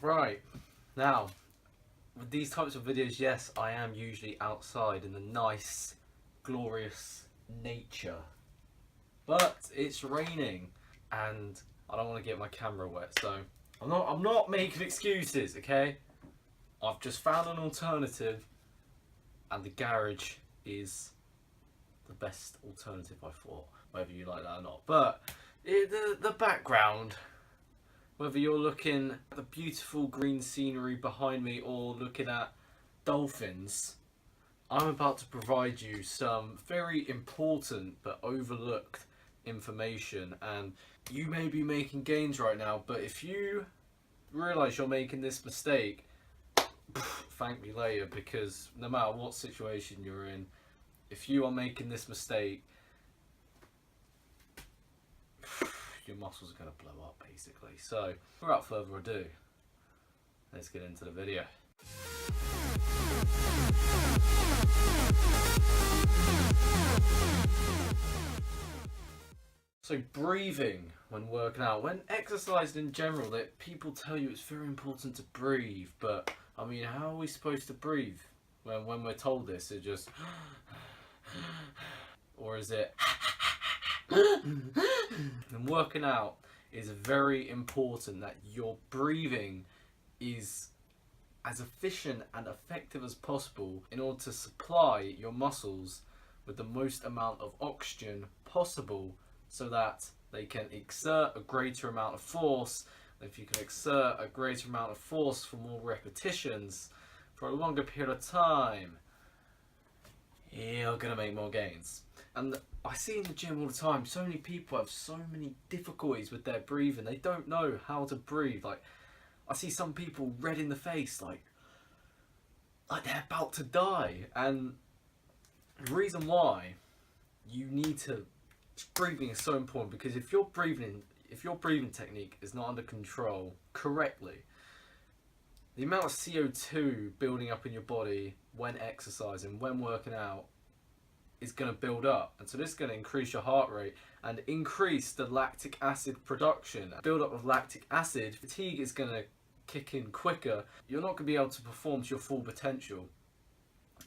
Right, now, with these types of videos, yes, I am usually outside in the nice, glorious nature. But it's raining, and I don't want to get my camera wet, so I'm not making excuses, okay? I've just found an alternative, and the garage is the best alternative, I thought, whether you like that or not. But the background, whether you're looking at the beautiful green scenery behind me or looking at dolphins, I'm about to provide you some very important but overlooked information. And you may be making gains right now, but if you realise you're making this mistake, thank me later, because no matter what situation you're in, if you are making this mistake, your muscles are going to blow up basically. So without further ado, let's get into the video. So breathing when working out, when exercising in general, that people tell you it's very important to breathe, but I mean, how are we supposed to breathe when we're told this? It just, or is it? And working out is very important that your breathing is as efficient and effective as possible in order to supply your muscles with the most amount of oxygen possible, so that they can exert a greater amount of force. If you can exert a greater amount of force for more repetitions for a longer period of time, you're gonna make more gains. And I see in the gym all the time, so many people have so many difficulties with their breathing. They don't know how to breathe. Like, I see some people red in the face, like they're about to die. And the reason why you need to, breathing is so important, because if your breathing technique is not under control correctly, the amount of CO2 building up in your body when exercising, when working out, is going to build up, and so this is going to increase your heart rate and increase the lactic acid production. Build up of lactic acid, fatigue is going to kick in quicker. You're not going to be able to perform to your full potential,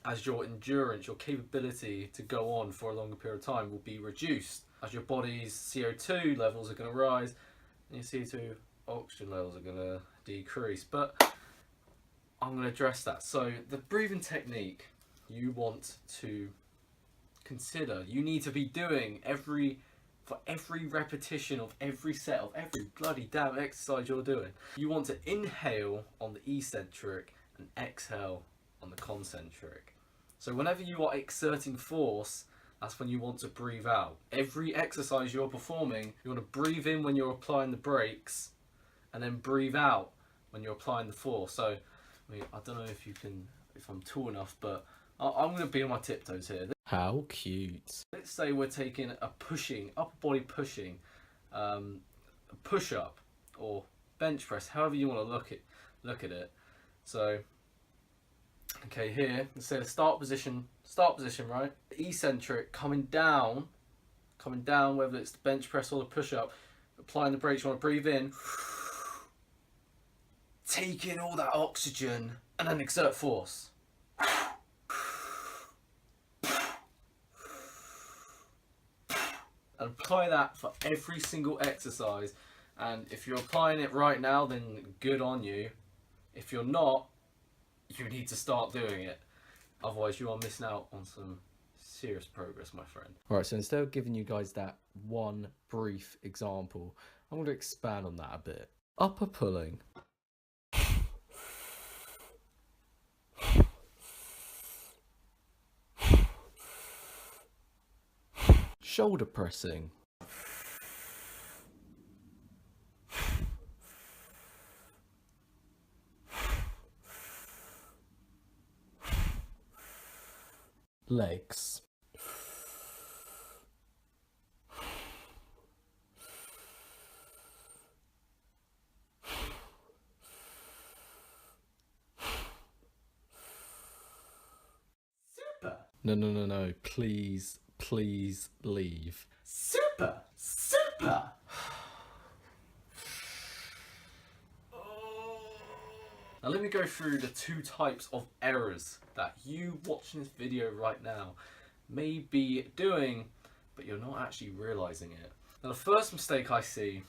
as your endurance, your capability to go on for a longer period of time will be reduced, as your body's CO2 levels are going to rise and your CO2 oxygen levels are going to decrease. But I'm going to address that. So the breathing technique you want to consider, you need to be doing for every repetition of every set of every bloody damn exercise you're doing, you want to inhale on the eccentric and exhale on the concentric. So whenever you are exerting force, that's when you want to breathe out. Every exercise you're performing, you want to breathe in when you're applying the brakes, and then breathe out when you're applying the force. So I mean, I don't know if I'm tall enough, but I'm going to be on my tiptoes here. How cute. Let's say we're taking a upper body pushing, push-up or bench press, however you want to look at it. So, okay, here, let's say the start position, right? The eccentric coming down, whether it's the bench press or the push-up, applying the brakes, you want to breathe in, take in all that oxygen, and then exert force. And apply that for every single exercise. And if you're applying it right now, then good on you. If you're not, you need to start doing it. Otherwise you are missing out on some serious progress, my friend. Alright, so instead of giving you guys that one brief example, I'm going to expand on that a bit. Upper pulling. Shoulder pressing. Legs. Super. No. Please leave. Super. Now let me go through the 2 types of errors that you watching this video right now may be doing, but you're not actually realizing it. Now the first mistake I see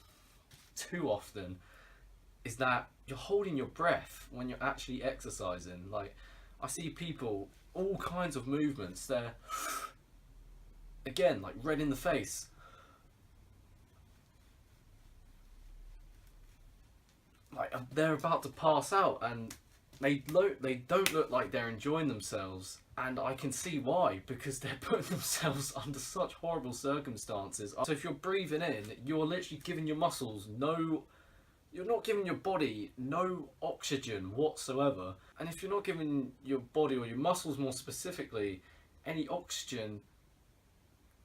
too often is that you're holding your breath when you're actually exercising. Like, I see people, all kinds of movements, they're again like red in the face, like they're about to pass out, and they don't look like they're enjoying themselves, and I can see why, because they're putting themselves under such horrible circumstances. So if you're breathing in, you're literally giving your muscles you're not giving your body no oxygen whatsoever. And if you're not giving your body, or your muscles more specifically, any oxygen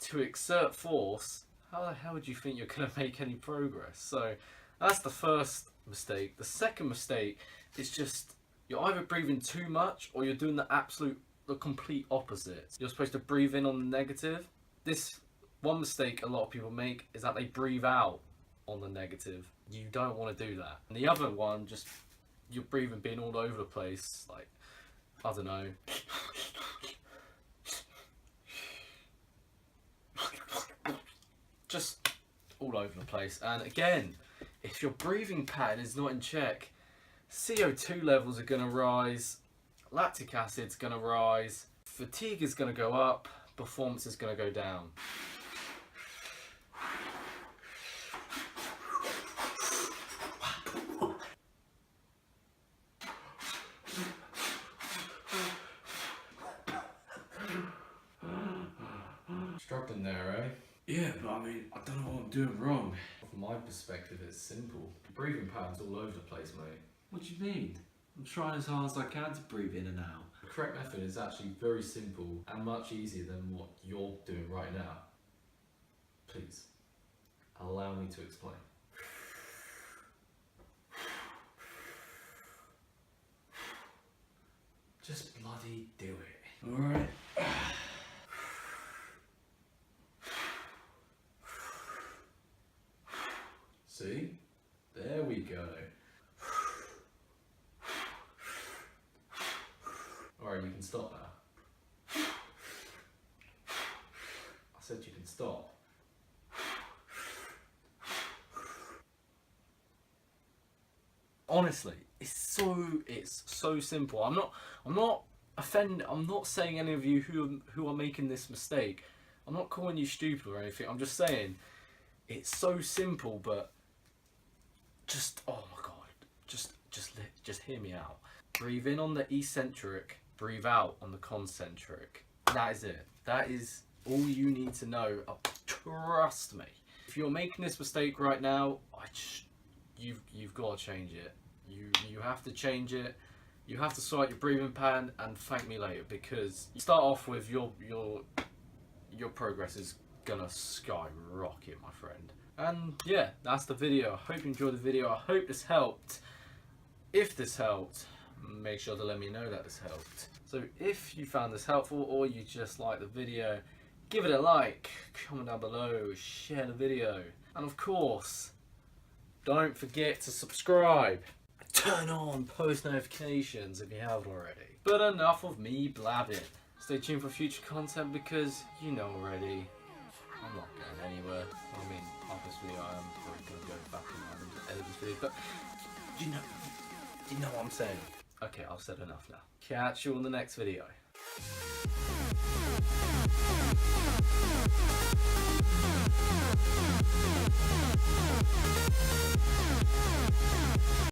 to exert force, how the hell would you think you're going to make any progress? So that's the first mistake. The second mistake is just you're either breathing too much or you're doing the complete opposite. You're supposed to breathe in on the negative. This one mistake a lot of people make is that they breathe out on the negative. You don't want to do that. And the other one, just you're breathing being all over the place, like, I don't know. Just all over the place. And again, if your breathing pattern is not in check, CO2 levels are going to rise, lactic acid's going to rise, fatigue is going to go up, performance is going to go down. Struggling there, eh? Yeah, but I mean, I don't know what I'm doing wrong. From my perspective, it's simple. Breathing patterns all over the place, mate. What do you mean? I'm trying as hard as I can to breathe in and out. The correct method is actually very simple and much easier than what you're doing right now. Please, allow me to explain. Just bloody do it. Alright. See? There we go. Alright, you can stop now. I said you can stop. Honestly, it's so simple. I'm not offended. I'm not saying any of you who are making this mistake. I'm not calling you stupid or anything. I'm just saying it's so simple, but just, oh my god, just hear me out. Breathe in on the eccentric, breathe out on the concentric. That is it. That is all you need to know. Trust me. If you're making this mistake right now, you've got to change it. You have to change it. You have to sort out your breathing pattern and thank me later, because you start off with your progress is gonna skyrocket, my friend. And yeah, that's the video. I hope you enjoyed the video. I hope this helped. If this helped, make sure to let me know that this helped. So if you found this helpful, or you just like the video, give it a like, comment down below, share the video, and of course, don't forget to subscribe. Turn on post notifications if you haven't already. But enough of me blabbing. Stay tuned for future content, because you know already, I'm not going anywhere. I mean, after this video, I am probably going to go back and edit this video, but you know what I'm saying. Okay, I've said enough now. Catch you on the next video.